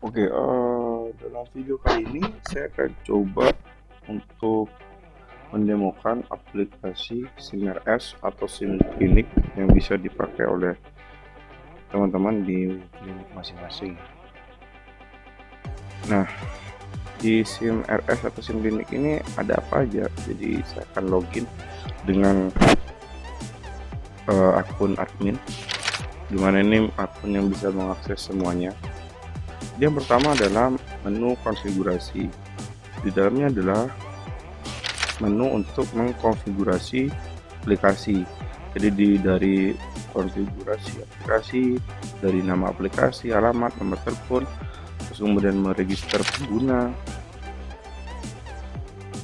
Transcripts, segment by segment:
Oke, dalam video kali ini saya akan coba untuk mendemokan aplikasi SIM-RS atau SIM klinik yang bisa dipakai oleh teman-teman di klinik masing-masing. Nah, di SIM-RS atau SIM klinik ini ada apa aja? Jadi saya akan login dengan akun admin, dimana ini akun yang bisa mengakses semuanya. Yang pertama adalah menu konfigurasi. Di dalamnya adalah menu untuk mengkonfigurasi aplikasi. Jadi dari konfigurasi aplikasi, dari nama aplikasi, alamat, nomor telepon, terus kemudian meregister pengguna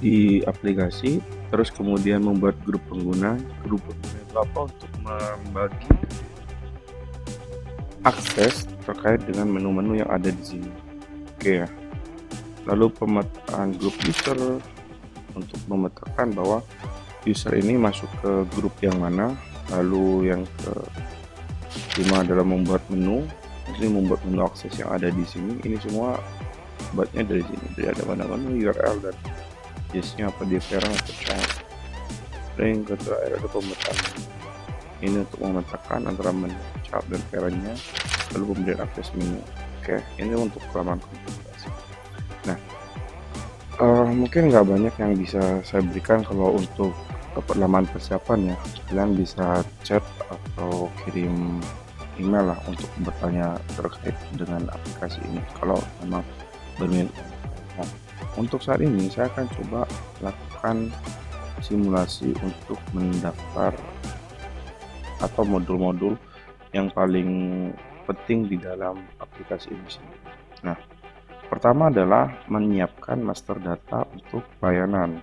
di aplikasi, terus kemudian membuat grup pengguna. Grup pengguna itu apa? Untuk membagi akses terkait dengan menu-menu yang ada di sini. Oke ya. Lalu pemetaan grup user untuk memetakan bahwa user ini masuk ke grup yang mana. Lalu yang kelima adalah membuat menu. Ini membuat menu akses yang ada di sini. Ini semua buatnya dari sini. Jadi ada mana-mana URL dan jenisnya apa, di parent atau child. Dan yang terakhir ada pemetaan. Ini untuk memetakan antara menu child dan parentnya. Lalu kemudian akses menu. Oke, ini untuk halaman konfigurasi. Nah, mungkin nggak banyak yang bisa saya berikan kalau untuk laman persiapan ya. Kalian bisa chat atau kirim email lah untuk bertanya terkait dengan aplikasi ini kalau memang berminat. Nah, untuk saat ini saya akan coba lakukan simulasi untuk mendaftar atau modul-modul yang paling penting di dalam aplikasi ini sendiri. Nah, pertama adalah menyiapkan master data untuk layanan.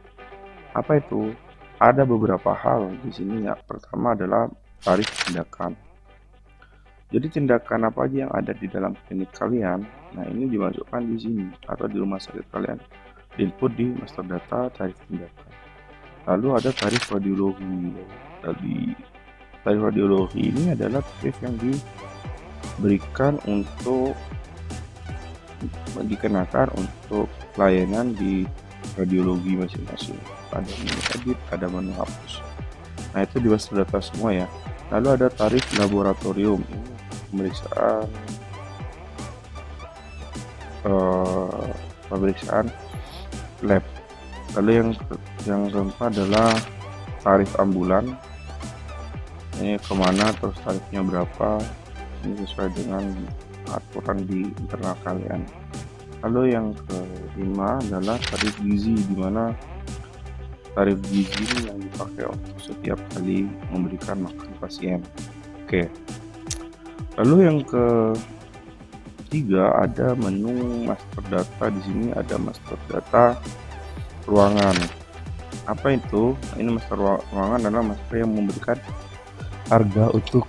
Apa itu? Ada beberapa hal di sini ya. Pertama adalah tarif tindakan. Jadi tindakan apa aja yang ada di dalam klinik kalian, nah ini dimasukkan di sini atau di rumah sakit kalian, input di master data tarif tindakan. Lalu ada tarif radiologi. Tadi tarif radiologi ini adalah tarif yang diberikan untuk dikenakan untuk layanan di radiologi masing-masing. Ada menu edit, ada menu hapus. Nah itu di master data semua ya. Lalu ada tarif laboratorium, ini pemeriksaan pemeriksaan lab. Lalu yang keempat adalah tarif ambulan. Ini kemana, terus tarifnya berapa, ini sesuai dengan aturan di internal kalian. Lalu yang kelima adalah tarif gizi, di mana tarif gizi yang dipakai untuk setiap kali memberikan makan pasien. Oke. Lalu yang ketiga ada menu master data. Di sini ada master data ruangan. Apa itu? Ini master ruangan adalah master yang memberikan harga untuk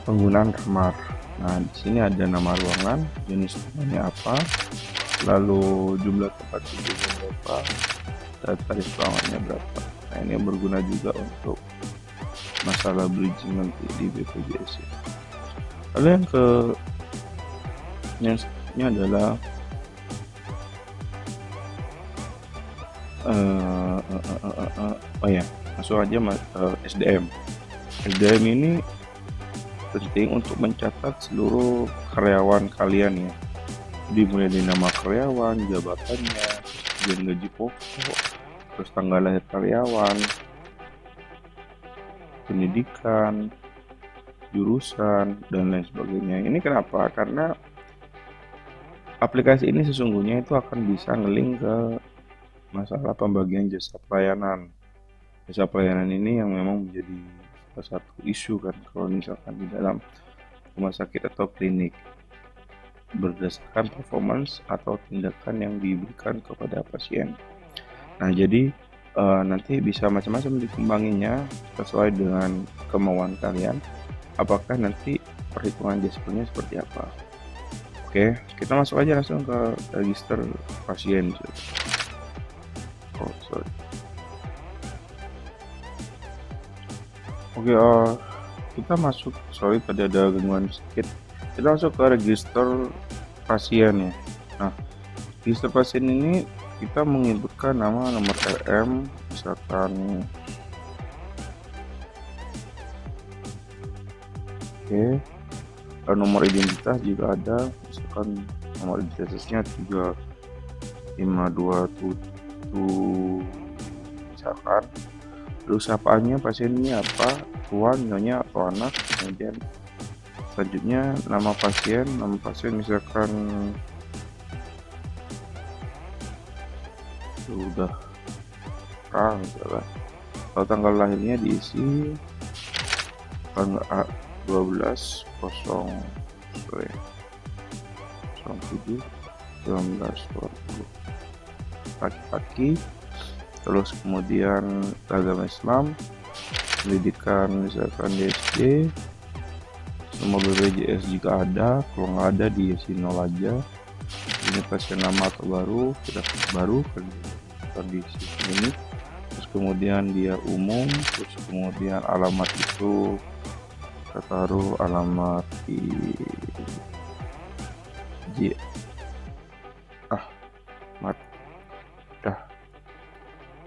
penggunaan kamar. Nah, di sini ada nama ruangan, jenis ruangannya apa, lalu jumlah tempat tidurnya berapa, dan tarif ruangannya berapa. Nah, ini berguna juga untuk masalah bridging nanti di BPJS. Lalu yang selanjutnya adalah masuk aja SDM. SDM ini penting untuk mencatat seluruh karyawan kalian ya. Dimulai dari nama karyawan, jabatannya, kemudian gaji pokok, terus tanggal lahir karyawan, pendidikan, jurusan, dan lain sebagainya. Ini kenapa? Karena aplikasi ini sesungguhnya itu akan bisa nge-link ke masalah pembagian jasa pelayanan. Jasa pelayanan ini yang memang menjadi salah satu isu kan kalau misalkan di dalam rumah sakit atau klinik, berdasarkan performance atau tindakan yang diberikan kepada pasien. Nah, jadi nanti bisa macam-macam dikembanginya sesuai dengan kemauan kalian. Apakah nanti perhitungan jasanya seperti apa? Oke, kita masuk aja langsung ke register pasien. Oke, kita masuk. Sorry tadi ada gangguan sedikit. Kita masuk ke register pasien ya. Nah, register pasien ini kita menginputkan nama, nomor RM, misalkan oke, nomor identitas juga ada, misalkan nomor identitasnya 3527 misalkan. Lalu sapaannya pasien ini apa, tuan, nyonya atau anak. Kemudian selanjutnya nama pasien misalkan sudah misalkan. Kalau tanggal lahirnya diisi tanggal 12/07/1920 laki-laki. Terus kemudian agama Islam, pendidikan misalkan di SD, nomor BPJS jika ada, kalau nggak ada diisi 0 aja. Ini pasien lama atau baru, sudah baru kondisi ini. Terus kemudian dia umum, terus kemudian alamat itu kita taruh alamat di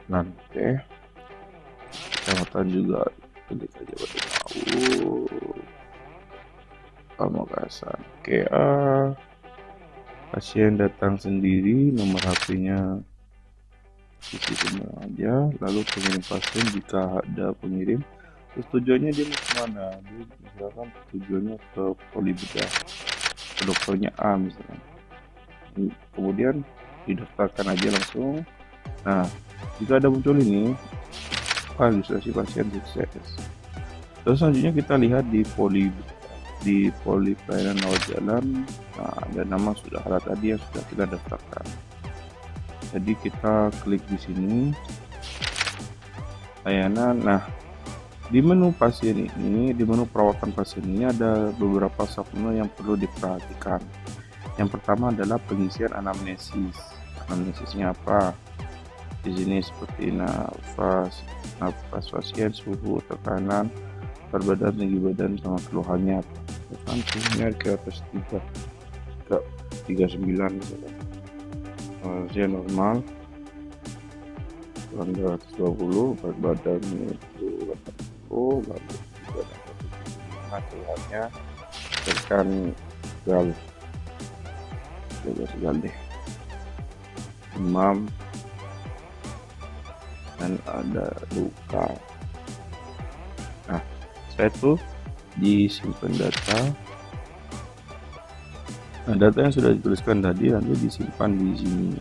nanti kecamatan juga klik aja pada tahu Pamekasan. Pasien datang sendiri, nomor HP-nya isi semua aja. Lalu pengirim pasien jika ada pengirim, terus tujuannya dia mau kemana, dia misalkan tujuannya ke poli bedah, ke dokternya A misalkan. Kemudian didaftarkan aja langsung. Nah, jika ada muncul ini registrasi pasien sukses. Terus selanjutnya kita lihat di poli pelayanan rawat jalan. Nah, ada nama sudah ada tadi yang sudah kita daftarkan. Jadi kita klik di sini layanan. Nah, di menu pasien ini, di menu perawatan pasien ini ada beberapa submenu yang perlu diperhatikan. Yang pertama adalah pengisian anamnesis. Anamnesisnya apa? Di sini seperti nafas pasien, suhu, tekanan, berat badan, tinggi badan, sama keluhannya. Kan suhunya ke atas 39 misalnya. Usia normal 220, berat badan itu 80, lalu keluhannya tekan gal deh, demam, dan ada luka. Nah, setelah itu disimpan data. Nah, data yang sudah dituliskan tadi nanti disimpan di sini.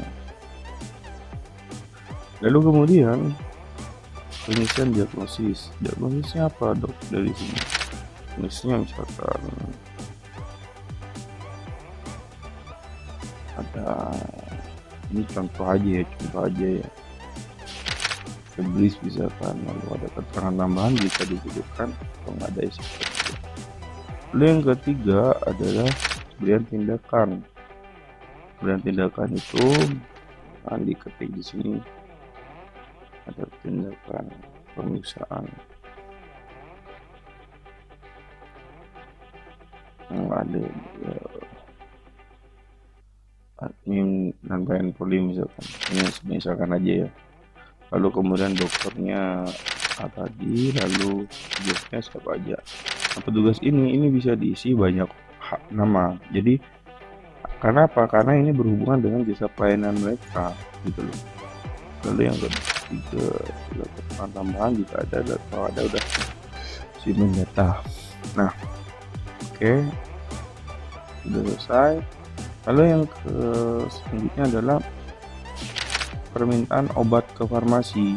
Lalu kemudian pengisian diagnosis. Diagnosisnya apa, dok? Dari sini diagnosisnya misalkan ada, ini contoh aja ya, febris misalkan. Lalu ada keterangan tambahan bisa dibutuhkan kalau nggak ada isi. Lalu yang ketiga adalah pemberian tindakan. Pemberian tindakan itu akan diketik di sini. Ada tindakan pemeriksaan yang ada admin dan bayan poli misalkan. Ini misalkan aja ya. Lalu kemudian dokternya tadi, lalu tugasnya siapa aja. Nah, petugas ini bisa diisi banyak nama. Jadi karena apa? Karena ini berhubungan dengan jasa pelayanan mereka gitu loh. Lalu yang ketiga, keterangan tambahan jika ada, kalau ada udah simpan data. Nah, oke, sudah selesai. Lalu yang selanjutnya adalah permintaan obat ke farmasi.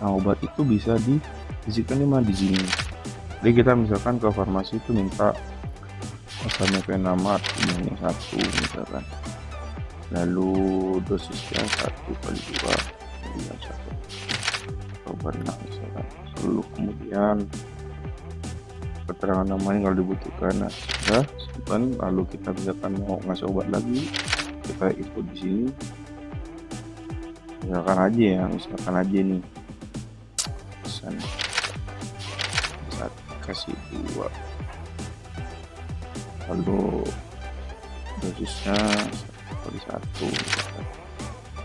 Nah, obat itu bisa diisikan di sini. Jadi kita misalkan ke farmasi itu minta misalnya Venamat yang 1 misalkan. Lalu dosisnya 1/2 yang 1 obat misalkan. Lalu kemudian keterangan namanya kalau dibutuhkan. Nah, sudah simpan. Lalu kita misalkan mau ngasih obat lagi, kita input di sini. Misalkan aja nih pesan saat kasih 2 lalu dosisnya 1/1,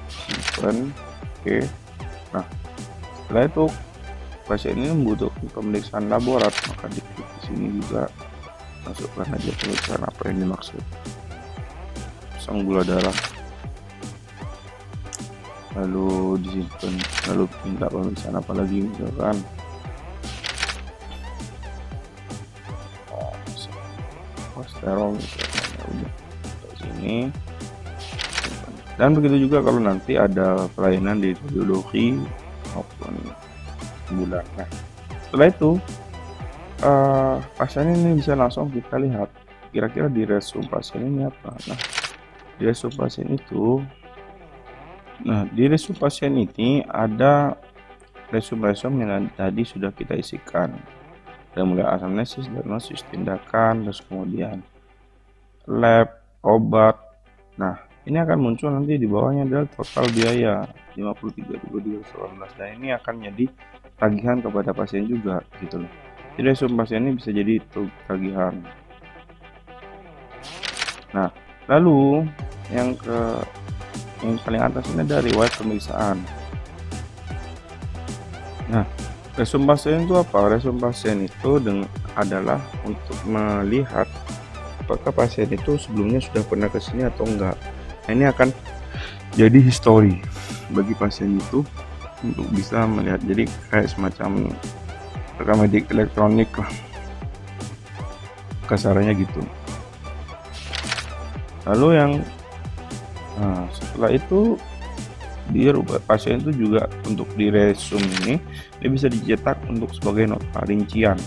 simpan. Oke, nah setelah itu pasien ini membutuhkan pemeriksaan laborat, maka diklik di sini juga masukkan aja pemeriksaan apa yang dimaksud. Pasang gula darah, lalu disimpan, lalu minta pemeriksaan apa lagi, misalkan kolesterol misalkan. Ya udah ke sini. Dan begitu juga kalau nanti ada pelayanan di radiologi maupun bulan. Nah, setelah itu pasien ini bisa langsung kita lihat kira-kira di resume pasien ini apa. Nah, di resume pasien itu, di resume pasien ini ada resume yang tadi sudah kita isikan. Dari mulai anamnesis, diagnosis, tindakan, terus kemudian lab, obat. Nah, ini akan muncul nanti di bawahnya adalah total biaya 53.318. Dan ini akan jadi tagihan kepada pasien juga gitu loh. Jadi resume pasien ini bisa jadi tagihan. Nah, lalu yang paling atas ini ada riwayat pemeriksaan. Nah, resume pasien itu apa? Resume pasien itu adalah untuk melihat apakah pasien itu sebelumnya sudah pernah ke sini atau enggak. Nah, ini akan jadi history bagi pasien itu untuk bisa melihat. Jadi kayak semacam rekam medik elektronik lah, kasarannya gitu. Lalu setelah itu pasien itu juga untuk di resume ini dia bisa dicetak untuk sebagai nota rincian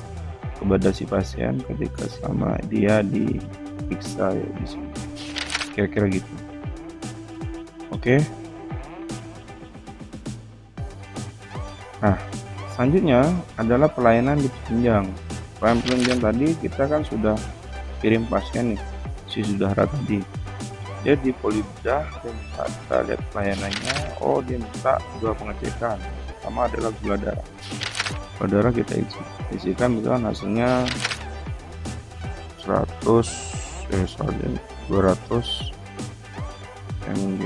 kepada si pasien ketika selama dia diperiksa ya di sini. Kira-kira gitu. Oke. Nah, selanjutnya adalah pelayanan di penunjang. Pelayanan penunjang tadi kita kan sudah kirim pasien nih, si Sudahra tadi. Dia di Polibedah, dia minta kita lihat pelayanannya. Oh, dia minta 2 pengecekan. Pertama adalah gula darah. Gula darah kita isikan misalkan hasilnya 200 mg.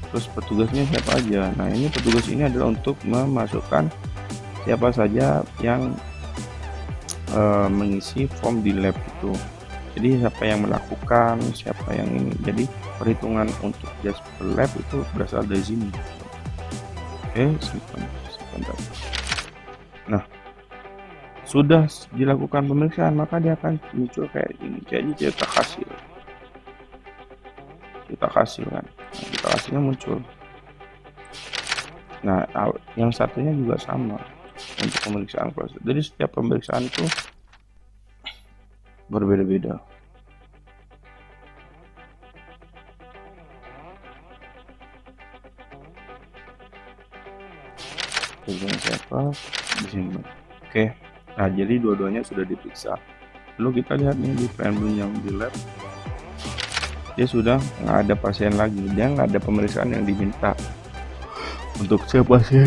Terus petugasnya siapa aja. Nah, ini petugas ini adalah untuk memasukkan siapa saja yang mengisi form di lab itu. Jadi siapa yang melakukan, siapa yang ini. Jadi perhitungan untuk jas per lab itu berasal dari sini. Oke, simpan data. Nah, sudah dilakukan pemeriksaan, maka dia akan muncul kayak gini. Jadi cetak hasil. Cetak hasil kan. Nah, cetak hasilnya muncul. Nah, yang satunya juga sama untuk pemeriksaan proses. Jadi setiap pemeriksaan itu berbeda-beda. Tujuan siapa di sini. Oke. Nah, jadi dua-duanya sudah diperiksa. Lalu kita lihat nih di pelayanan penunjang di lab, dia sudah nggak ada pasien lagi, dia nggak ada pemeriksaan yang diminta untuk siapa pasien.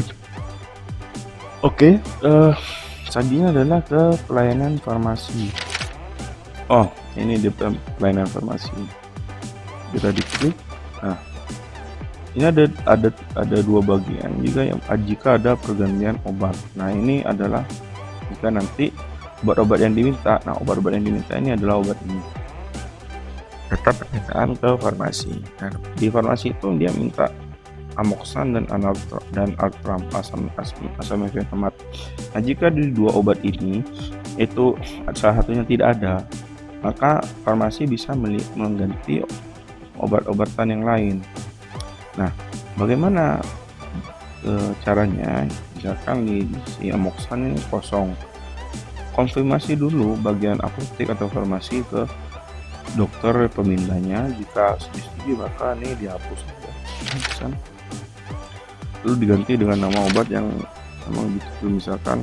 Oke. Selanjutnya adalah ke pelayanan farmasi. Oh, ini di pelayanan farmasi. Kita diklik. Nah, ini ada 2 bagian. Jika ada pergantian obat. Nah, ini adalah jika nanti obat-obat yang diminta. Nah, obat-obat yang diminta ini adalah obat ini. Tetap permintaan ke farmasi. Nah, di farmasi itu dia minta Amoxan dan Altram asam mefenamiat. Nah, jika di 2 obat ini itu salah satunya tidak ada, maka farmasi bisa mengganti obat-obatan yang lain. Nah, bagaimana caranya? Misalkan di Amoxan ini kosong, konfirmasi dulu bagian apotek atau farmasi ke dokter pemindahnya. Jika setuju, maka ini dihapus saja. Lalu diganti dengan nama obat yang memang dituju, misalkan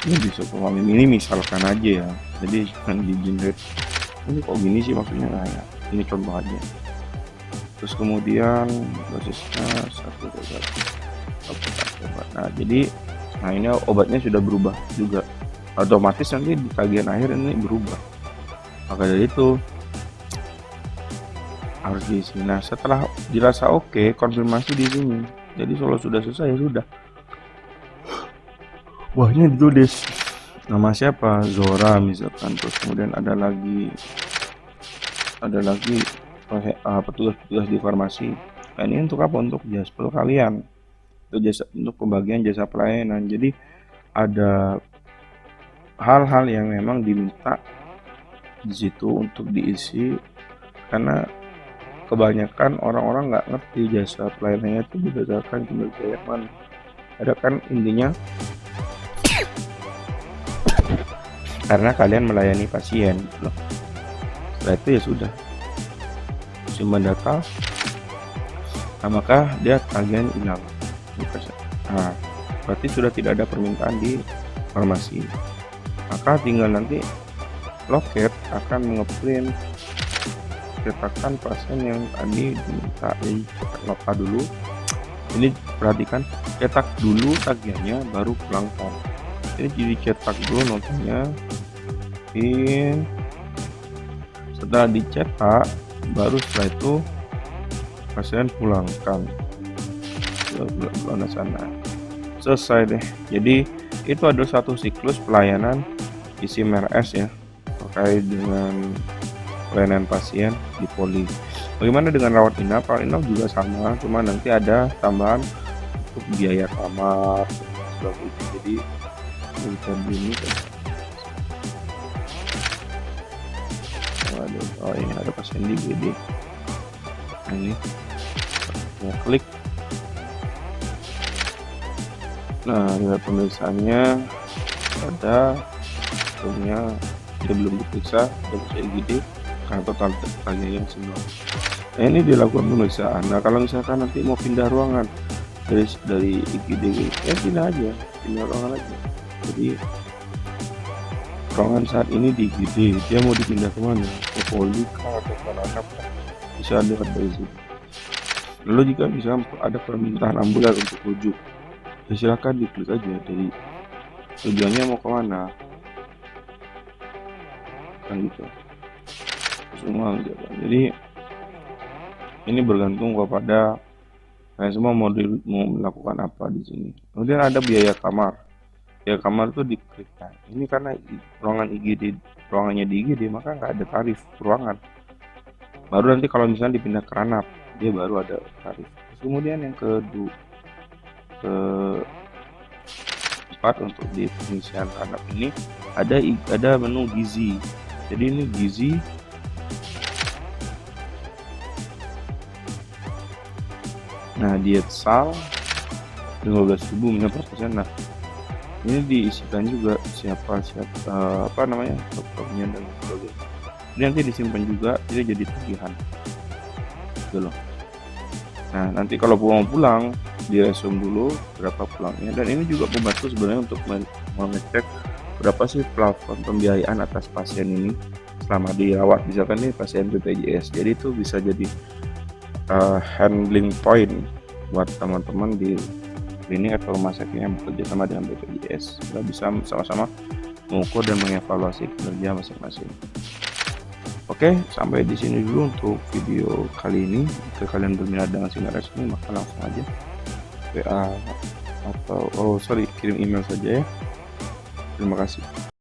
ini bisa ini misalkan aja ya, jadi jangan di generate ini kok gini sih maksudnya. Nah, ya, ini contoh aja. Terus kemudian dosisnya 1/1. coba. Nah jadi ini obatnya sudah berubah juga, otomatis nanti di tagihan akhir ini berubah. Maka dari itu harus diisi. Nah setelah dirasa oke, konfirmasi di sini. Jadi kalau sudah selesai ya sudah, wahnya ditulis nama siapa, Zora misalkan, terus kemudian ada lagi petugas-petugas di farmasi. Nah ini untuk apa? Untuk jasa kalian, untuk pembagian jasa pelayanan. Jadi ada hal-hal yang memang diminta di situ untuk diisi, karena kebanyakan orang-orang nggak ngerti jasa pelayanannya itu berdasarkan kinerja yang mana. Ada kan intinya, karena kalian melayani pasien loh. Setelah itu ya sudah, simpan data. Nah, maka dia tagihan hilang. Nah, berarti sudah tidak ada permintaan di farmasi. Maka tinggal nanti loket akan mengeprint cetakan pasien yang tadi diminta. Jadi lupa dulu. Ini perhatikan, cetak dulu tagihannya baru pulangkan. Jadi dicetak dulu notanya. Setelah dicetak, baru setelah itu pasien pulangkan sana. Selesai deh. Jadi itu adalah satu siklus pelayanan ISIM RS ya, terkait dengan pelayanan pasien di poli. Bagaimana dengan rawat inap? Rawat inap juga sama, cuma nanti ada tambahan untuk biaya kamar seperti itu. Jadi kita ini kan. Oh ini ada pasien di GD. Ini mau klik. Nah lihat pemeriksaannya, ada punya dia belum diperiksa, dia bisa IGD karena total tagihannya semua. Nah ini dilakukan pemeriksaan. Nah kalau misalkan nanti mau pindah ruangan dari IGD, ya pindah ruangan aja. Jadi ruangan saat ini di IGD, dia mau dipindah kemana, ke poli atau ke lanap, bisa lihat dari sini. Lalu jika bisa ada permintaan ambulan untuk rujuk, ya silakan diklik aja dari tujuannya mau kemana kan gitu semua gitu. Jadi ini bergantung kepada kalian semua mau melakukan apa di sini. Kemudian ada biaya kamar. Biaya kamar itu diklik. Nah, ini karena ruangannya di IGD, maka nggak ada tarif ruangan. Baru nanti kalau misalnya dipindah ke ranap, dia baru ada tarif. Kemudian yang keempat, untuk di pengisian ranap ini ada menu gizi. Jadi ini gizi. Nah diet sal 15.000 per persen. Nah ini diisikan juga siapa dokternya dan sebagainya. Ini nanti disimpan juga, jadi tagihan gitu loh. Nah nanti kalau pulang diresume dulu berapa pulangnya, dan ini juga membantu sebenarnya untuk mengecek berapa sih plafon pembiayaan atas pasien ini selama dirawat. Misalkan nih pasien BPJS, jadi itu bisa jadi handling point buat teman-teman di klinik atau rumah sakit yang bekerja sama dengan BPJS. Kita bisa sama-sama mengukur dan mengevaluasi kinerja masing-masing. Oke, sampai di sini dulu untuk video kali ini. Jika kalian berminat dengan SIM-RS ini, maka langsung aja WA atau kirim email saja ya. Terima kasih.